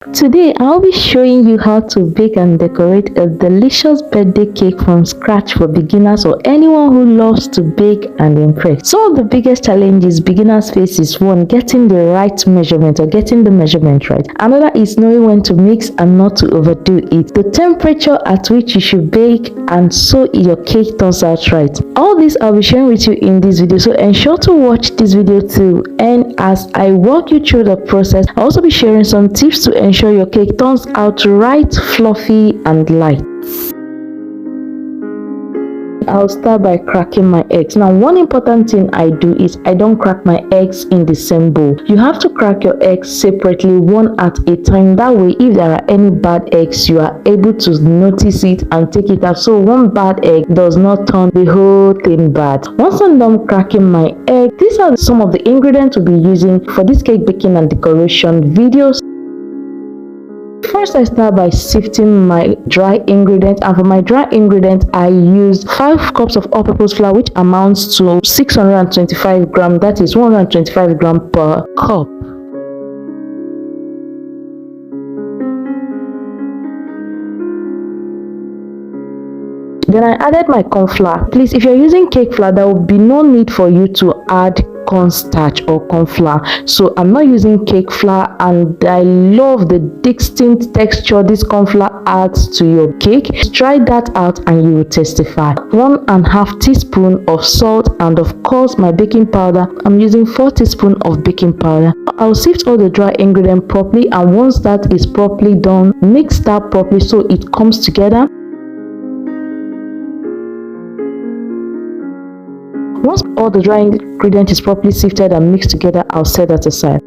Today, I'll be showing you how to bake and decorate a delicious birthday cake from scratch for beginners or anyone who loves to bake and impress. Some of the biggest challenges beginners face is one, getting the right measurement or getting the measurement right. Another is knowing when to mix and not to overdo it. The temperature at which you should bake and so your cake turns out right. All this I'll be sharing with you in this video, so ensure to watch this video till end as I walk you through the process. I'll also be sharing some tips to ensure your cake turns out right, fluffy and light. I'll start by cracking my eggs. Now, one important thing I do is I don't crack my eggs in the same bowl. You have to crack your eggs separately, one at a time. That way, if there are any bad eggs, you are able to notice it and take it out, so one bad egg does not turn the whole thing bad. Once I'm done cracking my egg, these are some of the ingredients we'll be using for this cake baking and decoration videos. First, I start by sifting my dry ingredients, and for my dry ingredients I use 5 cups of all-purpose flour, which amounts to 625 grams. That is 125 grams per cup. Then I added my corn flour. Please, if you're using cake flour, there will be no need for you to add cornstarch or corn flour, so I'm not using cake flour, and I love the distinct texture this corn flour adds to your cake. Try that out and you will testify. 1.5 teaspoon of salt, and of course my baking powder. I'm using 4 teaspoons of baking powder. I'll sift all the dry ingredients properly, and once that is properly done, mix that properly so it comes together. Once all the dry ingredient is properly sifted and mixed together, I'll set that aside.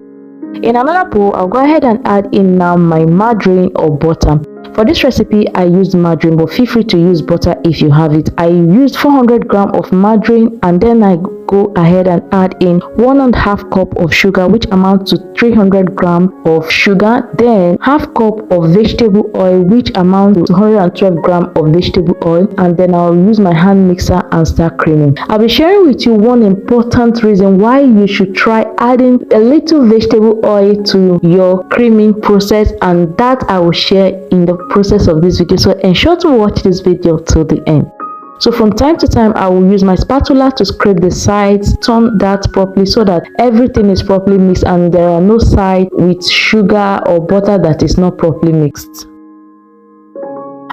In another bowl, I'll go ahead and add in now my margarine or butter. For this recipe, I used margarine, but feel free to use butter if you have it. I used 400 grams of margarine, and then I go ahead and add in 1.5 cup of sugar, which amounts to 300 grams of sugar. Then half cup of vegetable oil, which amounts to 112 grams of vegetable oil, and then I'll use my hand mixer and start creaming. I'll be sharing with you one important reason why you should try adding a little vegetable oil to your creaming process, and that I will share in the process of this video, so ensure to watch this video till the end. So from time to time, I will use my spatula to scrape the sides, turn that properly so that everything is properly mixed and there are no sides with sugar or butter that is not properly mixed.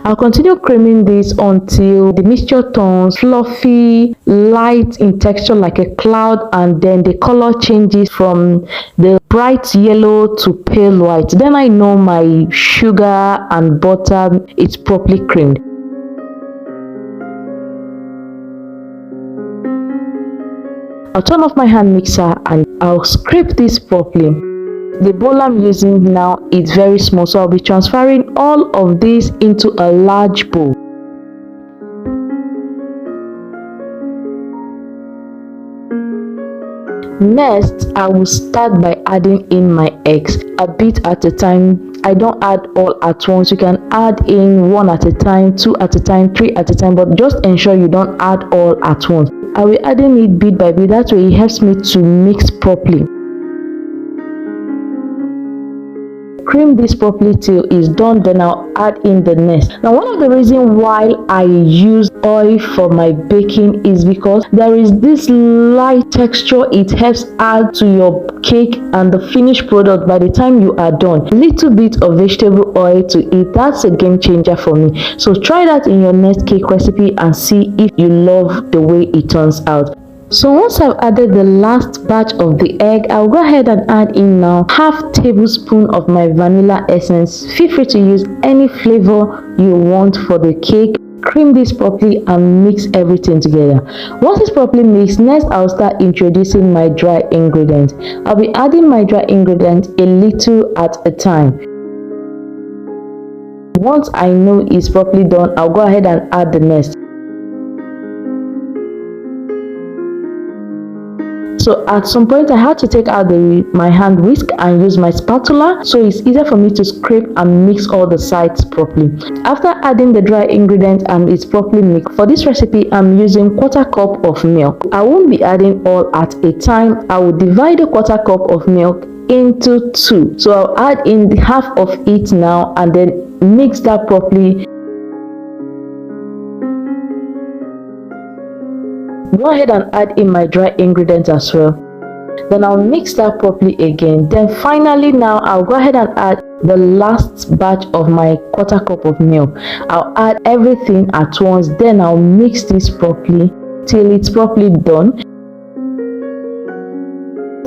I'll continue creaming this until the mixture turns fluffy, light in texture like a cloud, and then the color changes from the bright yellow to pale white. Then I know my sugar and butter is properly creamed. I'll turn off my hand mixer and I'll scrape this properly. The bowl I'm using now is very small, so I'll be transferring all of this into a large bowl. Next, I will start by adding in my eggs a bit at a time. I don't add all at once. You can add in 1 at a time, 2 at a time, 3 at a time, but just ensure you don't add all at once. I will adding it bit by bit. That way it helps me to mix properly. Cream this properly till it's done, then I'll add in the next. Now, one of the reasons why I use oil for my baking is because there is this light texture. It helps add to your cake and the finished product by the time you are done. A little bit of vegetable oil to it, that's a game changer for me. So try that in your next cake recipe and see if you love the way it turns out. So once I've added the last batch of the egg, I'll go ahead and add in now half tablespoon of my vanilla essence. Feel free to use any flavor you want for the cake. Cream this properly and mix everything together. Once it's properly mixed, next I'll start introducing my dry ingredients. I'll be adding my dry ingredients a little at a time. Once I know it's properly done, I'll go ahead and add the next. So at some point I had to take out my hand whisk and use my spatula, so it's easier for me to scrape and mix all the sides properly. After adding the dry ingredient and it's properly mixed, for this recipe I'm using 1/4 cup of milk. I won't be adding all at a time. I will divide the 1/4 cup of milk into 2. So I'll add in half of it now and then mix that properly. Go ahead and add in my dry ingredients as well. Then I'll mix that properly again. Then finally now I'll go ahead and add the last batch of my quarter cup of milk. I'll add everything at once. Then I'll mix this properly till it's properly done.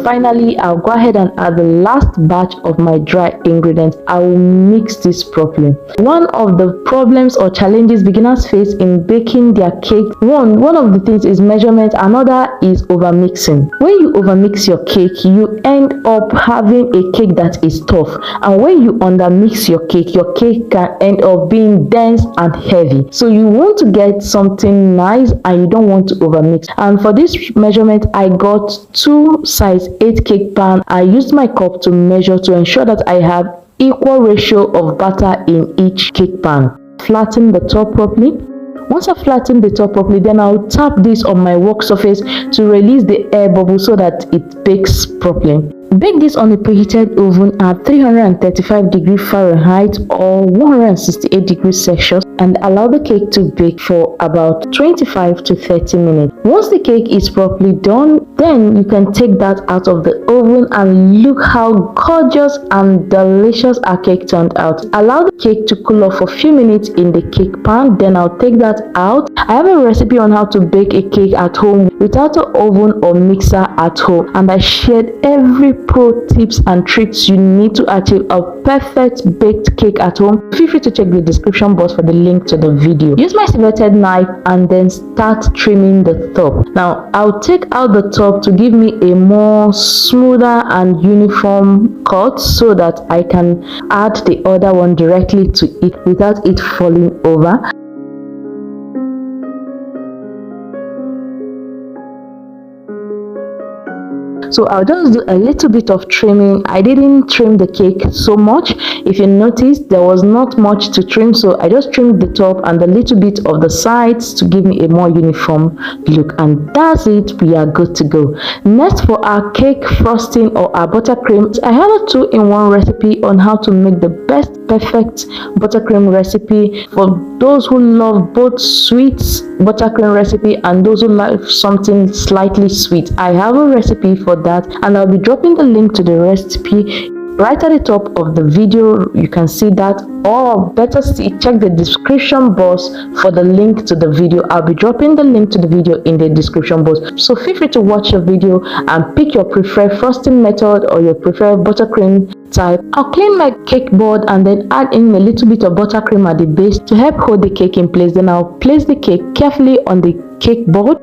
Finally, I'll go ahead and add the last batch of my dry ingredients. I will mix this properly. One of the problems or challenges beginners face in baking their cake, one of the things is measurement, another is overmixing. When you overmix your cake, you end up having a cake that is tough, and when you undermix your cake can end up being dense and heavy. So you want to get something nice and you don't want to overmix. And for this measurement, I got 2 size 8 cake pan. I used my cup to measure to ensure that I have equal ratio of butter in each cake pan. Flatten the top properly. Once I flatten the top properly, then I'll tap this on my work surface to release the air bubble so that it bakes properly. Bake this on a preheated oven at 335 degrees Fahrenheit or 168 degrees Celsius and allow the cake to bake for about 25 to 30 minutes. Once the cake is properly done, then you can take that out of the oven and look how gorgeous and delicious our cake turned out. Allow the cake to cool off for a few minutes in the cake pan, then I'll take that out. I have a recipe on how to bake a cake at home without an oven or mixer at home, and I shared every pro tips and tricks you need to achieve a perfect baked cake at home. Feel free to check the description box for the link to the video. Use my serrated knife and then start trimming the top. Now I'll take out the top to give me a more smoother and uniform cut so that I can add the other one directly to it without it falling over. So I'll just do a little bit of trimming. I didn't trim the cake so much. If you notice, there was not much to trim, so I just trimmed the top and a little bit of the sides to give me a more uniform look, and that's it. We are good to go. Next, for our cake frosting or our buttercream, I have a 2-in-1 recipe on how to make the best perfect buttercream recipe for those who love both sweet buttercream recipe and those who like something slightly sweet. I have a recipe for that, and I'll be dropping the link to the recipe right at the top of the video. You can see that, or better see, check the description box for the link to the video. I'll be dropping the link to the video in the description box, so feel free to watch your video and pick your preferred frosting method or your preferred buttercream type. I'll clean my cake board and then add in a little bit of buttercream at the base to help hold the cake in place. Then I'll place the cake carefully on the cake board,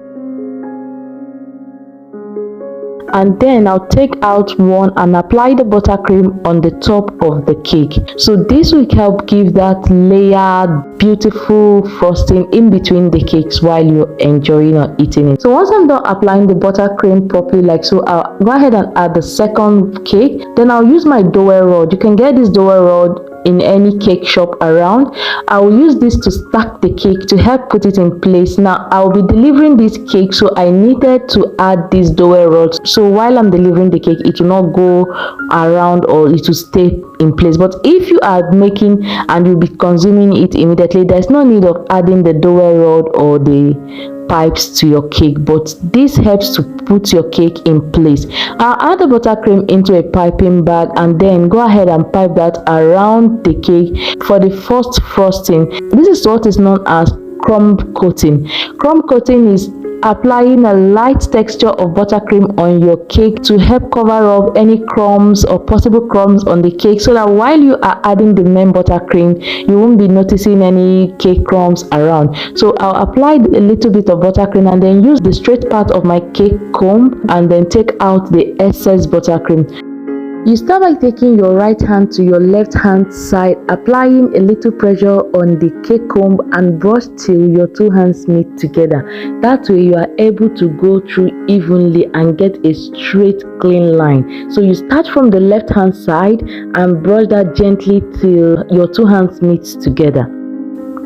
and then I'll take out one and apply the buttercream on the top of the cake. So this will help give that layered beautiful frosting in between the cakes while you're enjoying or eating it. So once I'm done applying the buttercream properly like so, I'll go ahead and add the second cake. Then I'll use my dowel rod. You can get this dowel rod in any cake shop around. I will use this to stack the cake to help put it in place. Now I will be delivering this cake, so I needed to add this dowel rod, so while I'm delivering the cake it will not go around or it will stay in place. But if you are making and you'll be consuming it immediately, there's no need of adding the dowel rod or the pipes to your cake, but this helps to put your cake in place. I'll add the buttercream into a piping bag and then go ahead and pipe that around the cake for the first frosting. This is what is known as crumb coating. Crumb coating is applying a light texture of buttercream on your cake to help cover up any crumbs or possible crumbs on the cake, so that while you are adding the main buttercream you won't be noticing any cake crumbs around. So I'll apply a little bit of buttercream and then use the straight part of my cake comb and then take out the excess buttercream. You start by taking your right hand to your left hand side, applying a little pressure on the cake comb and brush till your two hands meet together. That way you are able to go through evenly and get a straight clean line. So you start from the left hand side and brush that gently till your two hands meet together.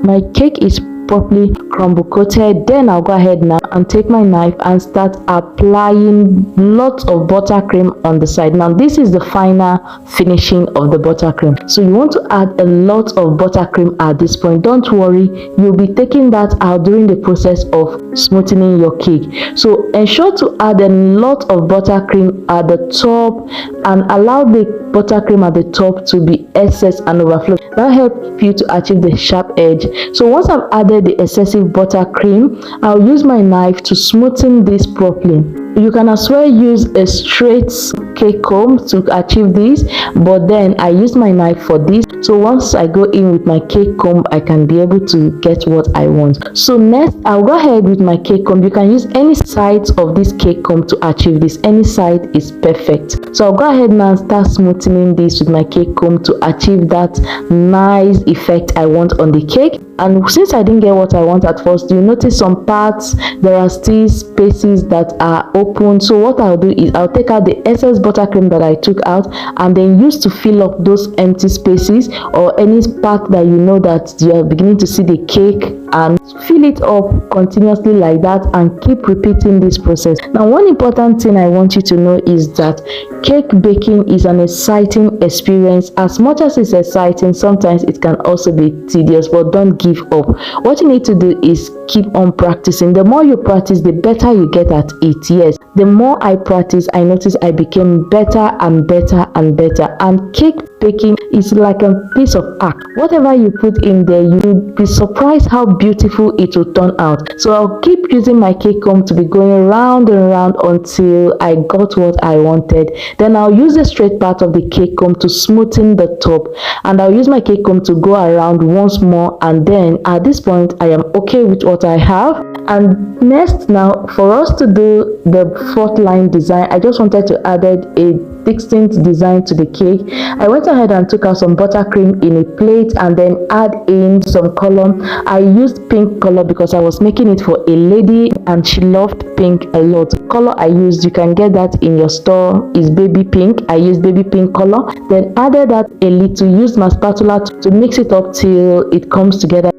My cake is properly crumble coated. Then I'll go ahead now and take my knife and start applying lots of buttercream on the side. Now this is the final finishing of the buttercream, so you want to add a lot of buttercream at this point. Don't worry, you'll be taking that out during the process of smoothing your cake. So ensure to add a lot of buttercream at the top and allow the buttercream at the top to be excess and overflow. That helps you to achieve the sharp edge. So once I've added the excessive buttercream, I'll use my knife to smoothen this properly. You can as well use a straight cake comb to achieve this, but then I use my knife for this. So once I go in with my cake comb, I can be able to get what I want. So next, I'll go ahead with my cake comb. You can use any sides of this cake comb to achieve this. Any side is perfect. So I'll go ahead now and start smoothing this with my cake comb to achieve that nice effect I want on the cake. And since I didn't get what I want at first, you notice some parts there are still spaces that are open. So what I'll do is I'll take out the excess buttercream that I took out and then use to fill up those empty spaces, or any part that you know that you are beginning to see the cake, and fill it up continuously like that and keep repeating this process. Now one important thing I want you to know is that cake baking is an exciting experience. As much as it's exciting, sometimes it can also be tedious, but don't give up. What you need to do is keep on practicing. The more you practice, the better you get at it. Yes, the more I practice, I notice I became better and better and better. And cake baking is like a piece of art. Whatever you put in there, you'll be surprised how beautiful it will turn out. So I'll keep using my cake comb to be going round and round until I got what I wanted. Then I'll use the straight part of the cake comb to smoothen the top, and I'll use my cake comb to go around once more, and then at this point I am okay with what I have. And next, now for us to do the fourth line design, I just wanted to add a distinct design to the cake. I went ahead and took out some buttercream in a plate and then add in some color. I used pink color because I was making it for a lady and she loved pink a lot. The color I used, you can get that in your store, is baby pink. I used baby pink color, then added that a little, used my spatula to mix it up till it comes together.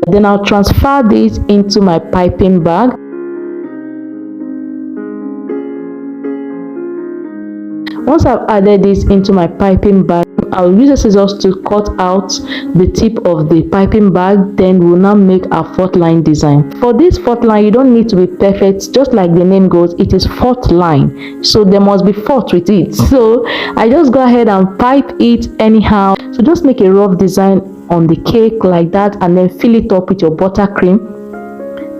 Then I'll transfer this into my piping bag. Once I've added this into my piping bag, I'll use the scissors to cut out the tip of the piping bag. Then we'll now make our fourth line design. For this fourth line, you don't need to be perfect. Just like the name goes, it is fourth line, so there must be fourth with it. So I just go ahead and pipe it anyhow. So just make a rough design on the cake like that, and then fill it up with your buttercream.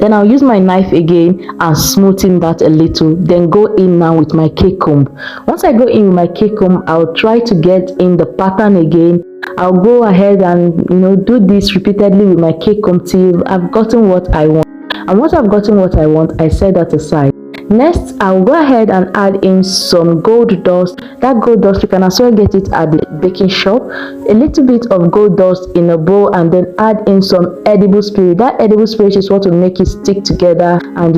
Then I'll use my knife again and smoothen that a little. Then go in now with my cake comb. Once I go in with my cake comb, I'll try to get in the pattern again. I'll go ahead and do this repeatedly with my cake comb till I've gotten what I want. And once I've gotten what I want, I set that aside. Next, I'll go ahead and add in some gold dust. That gold dust, you can as well get it at the baking shop. A little bit of gold dust in a bowl, and then add in some edible spirit. That edible spirit is what will make it stick together and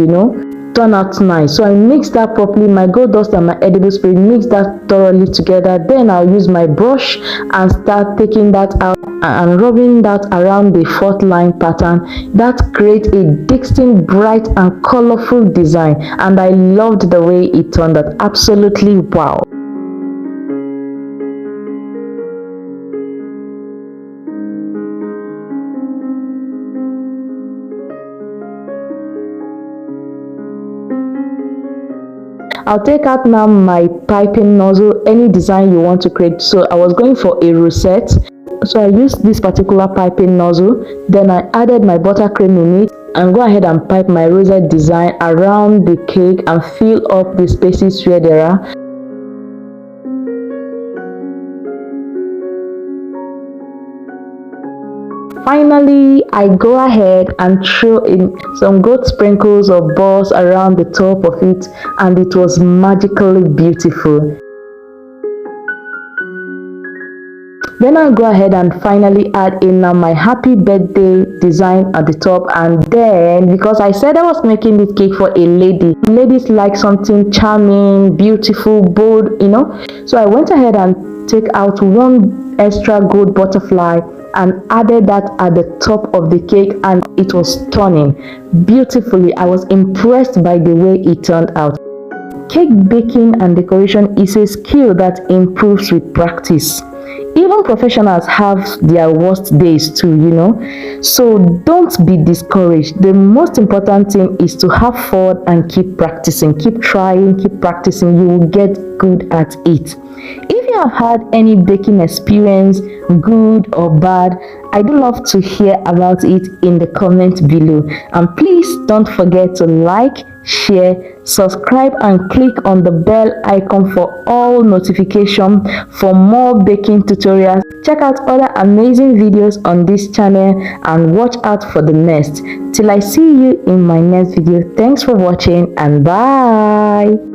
turn out nice. So I mix that properly, my gold dust and my edible spirit, mix that thoroughly together. Then I'll use my brush and start taking that out and rubbing that around the fourth line pattern. That creates a distinct, bright and colorful design, and I loved the way it turned out. Absolutely wow. I'll take out now my piping nozzle, any design you want to create. So I was going for a rosette, so I used this particular piping nozzle. Then I added my buttercream in it and go ahead and pipe my rosette design around the cake and fill up the spaces where there are. Finally, I go ahead and throw in some gold sprinkles or balls around the top of it, and it was magically beautiful. Then I'll go ahead and finally add in now my happy birthday design at the top. And then, because I said I was making this cake for a lady, ladies like something charming, beautiful, bold, so I went ahead and take out one extra gold butterfly and added that at the top of the cake, and it was turning beautifully. I was impressed by the way it turned out. Cake baking and decoration is a skill that improves with practice. Even professionals have their worst days too, So don't be discouraged. The most important thing is to have fun and keep practicing. Keep trying, keep practicing. You will get good at it. If you have had any baking experience, good or bad, I'd love to hear about it in the comment below. And please don't forget to like, share, subscribe, and click on the bell icon for all notifications for more baking tutorials. Check out other amazing videos on this channel and watch out for the next. Till I see you in my next video. Thanks for watching and bye.